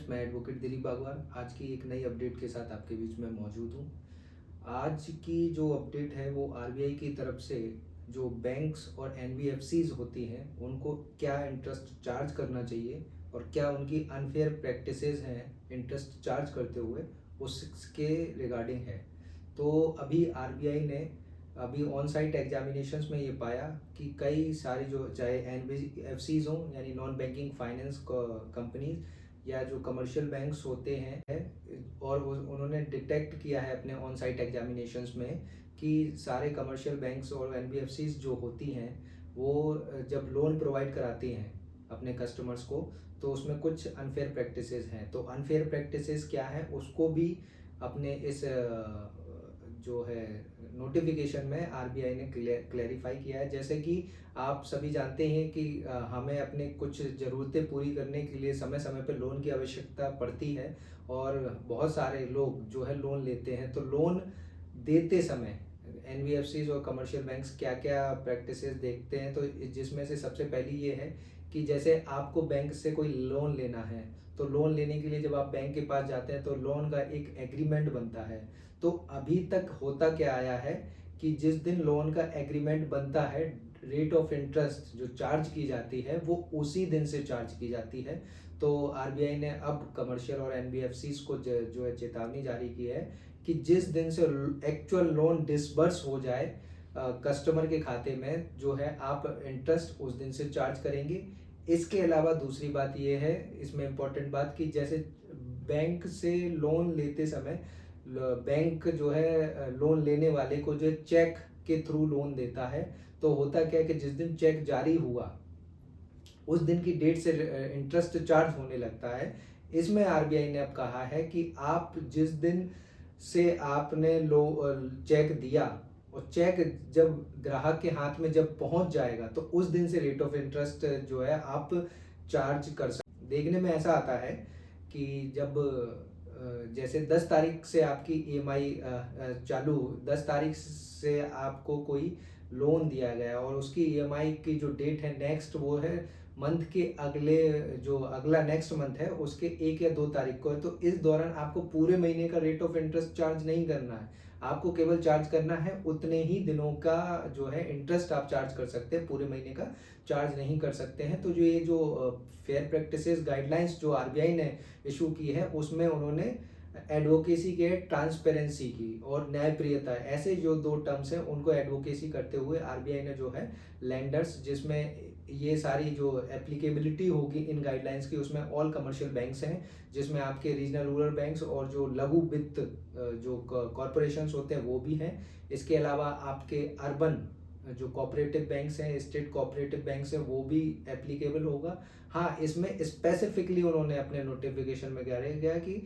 मैं एडवोकेट दिलीप बागवान आज की एक नई अपडेट के साथ आपके बीच में मौजूद हूँ। आज की जो अपडेट है वो आरबीआई की तरफ से जो बैंक्स और एनबीएफसीज होती हैं उनको क्या इंटरेस्ट चार्ज करना चाहिए और क्या उनकी अनफेयर प्रैक्टिसेस हैं इंटरेस्ट चार्ज करते हुए, उसके रिगार्डिंग है। तो अभी आरबीआई ने अभी ऑन साइट एग्जामिनेशंस में ये पाया कि कई सारी जो चाहे एनबीएफसीज हों यानी नॉन बैंकिंग फाइनेंस कंपनीज या जो कमर्शियल बैंक्स होते हैं और उन्होंने डिटेक्ट किया है अपने ऑन साइट एग्जामिनेशंस में कि सारे कमर्शियल बैंक्स और एनबीएफसीज जो होती हैं वो जब लोन प्रोवाइड कराती हैं अपने कस्टमर्स को तो उसमें कुछ अनफेयर प्रैक्टिसेस हैं। तो अनफेयर प्रैक्टिसेस क्या है उसको भी अपने इस जो है नोटिफिकेशन में आरबीआई ने क्लैरिफाई किया है। जैसे कि आप सभी जानते हैं कि हमें अपने कुछ ज़रूरतें पूरी करने के लिए समय समय पर लोन की आवश्यकता पड़ती है और बहुत सारे लोग जो है लोन लेते हैं। तो लोन देते समय एनबीएफसीज और कमर्शियल बैंक्स क्या क्या प्रैक्टिसेस देखते हैं, तो जिसमें से सबसे पहली ये है कि जैसे आपको बैंक से कोई लोन लेना है तो लोन लेने के लिए जब आप बैंक के पास जाते हैं तो लोन का एक एग्रीमेंट बनता है। तो अभी तक होता क्या आया है कि जिस दिन लोन का एग्रीमेंट बनता है रेट ऑफ इंटरेस्ट जो चार्ज की जाती है वो उसी दिन से चार्ज की जाती है। तो आरबीआई ने अब कमर्शियल और एनबीएफसीज को जो है चेतावनी जारी की है कि जिस दिन से एक्चुअल लोन डिसबर्स हो जाए कस्टमर के खाते में जो है आप इंटरेस्ट उस दिन से चार्ज करेंगे। इसके अलावा दूसरी बात यह है इसमें इम्पोर्टेंट बात कि जैसे बैंक से लोन लेते समय बैंक जो है लोन लेने वाले को जो चेक के थ्रू लोन देता है। तो होता क्या है कि जिस दिन चेक जारी हुआ उस दिन की डेट से इंटरेस्ट चार्ज होने लगता है। इसमें आरबीआई ने अब कहा है कि आप जिस दिन से आपने चेक दिया और चेक जब ग्राहक के हाथ में जब पहुंच जाएगा तो उस दिन से रेट ऑफ इंटरेस्ट जो है आप चार्ज कर सकते। देखने में ऐसा आता है कि जब जैसे 10 तारीख से आपकी ईएमआई चालू 10 तारीख से आपको कोई लोन दिया गया और उसकी ईएमआई की जो डेट है नेक्स्ट वो है मंथ के अगले जो अगला नेक्स्ट मंथ है उसके 1 या 2 तारीख को है। तो इस दौरान आपको पूरे महीने का रेट ऑफ इंटरेस्ट चार्ज नहीं करना है, आपको केवल चार्ज करना है उतने ही दिनों का जो है इंटरेस्ट आप चार्ज कर सकते हैं, पूरे महीने का चार्ज नहीं कर सकते हैं। तो जो ये जो फेयर प्रैक्टिसेस गाइडलाइंस जो आरबीआई ने इशू की है उसमें उन्होंने एडवोकेसी के ट्रांसपेरेंसी की और न्यायप्रियता ऐसे जो दो टर्म्स हैं उनको एडवोकेसी करते हुए आरबीआई ने जो है लेंडर्स जिसमें ये सारी जो एप्लीकेबिलिटी होगी इन गाइडलाइंस की उसमें ऑल कमर्शियल बैंक्स हैं जिसमें आपके रीजनल रूरल बैंक्स और जो लघु वित्त जो कॉरपोरेशंस होते हैं वो भी हैं। इसके अलावा आपके अर्बन जो कोऑपरेटिव बैंक्स हैं स्टेट कोऑपरेटिव बैंक्स हैं वो भी एप्लीकेबल होगा। हाँ, इसमें स्पेसिफिकली उन्होंने अपने नोटिफिकेशन में कह गया कि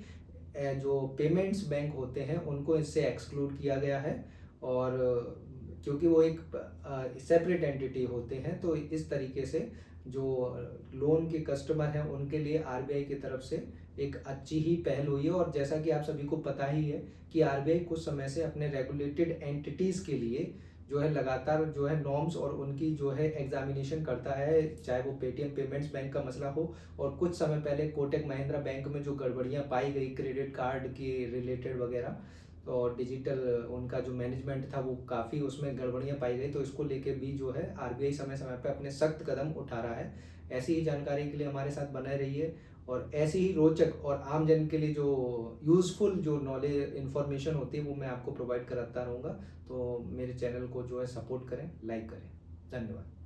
जो पेमेंट्स बैंक होते हैं उनको इससे एक्सक्लूड किया गया है और क्योंकि वो एक सेपरेट एंटिटी होते हैं। तो इस तरीके से जो लोन के कस्टमर हैं उनके लिए आरबीआई की तरफ से एक अच्छी ही पहल हुई है। और जैसा कि आप सभी को पता ही है कि आरबीआई कुछ समय से अपने रेगुलेटेड एंटिटीज़ के लिए जो है लगातार जो है नॉर्म्स और उनकी जो है एग्जामिनेशन करता है, चाहे वो पेटीएम पेमेंट्स बैंक का मसला हो और कुछ समय पहले कोटक महिंद्रा बैंक में जो गड़बड़ियां पाई गई क्रेडिट कार्ड की रिलेटेड वगैरह और डिजिटल उनका जो मैनेजमेंट था वो काफ़ी उसमें गड़बड़ियां पाई गई। तो इसको लेके भी जो है आरबीआई समय समय पर अपने सख्त कदम उठा रहा है। ऐसी ही जानकारी के लिए हमारे साथ बने रहिए और ऐसी ही रोचक और आम जन के लिए जो यूज़फुल जो नॉलेज इन्फॉर्मेशन होती है वो मैं आपको प्रोवाइड कराता रहूँगा। तो मेरे चैनल को जो है सपोर्ट करें, लाइक करें। धन्यवाद।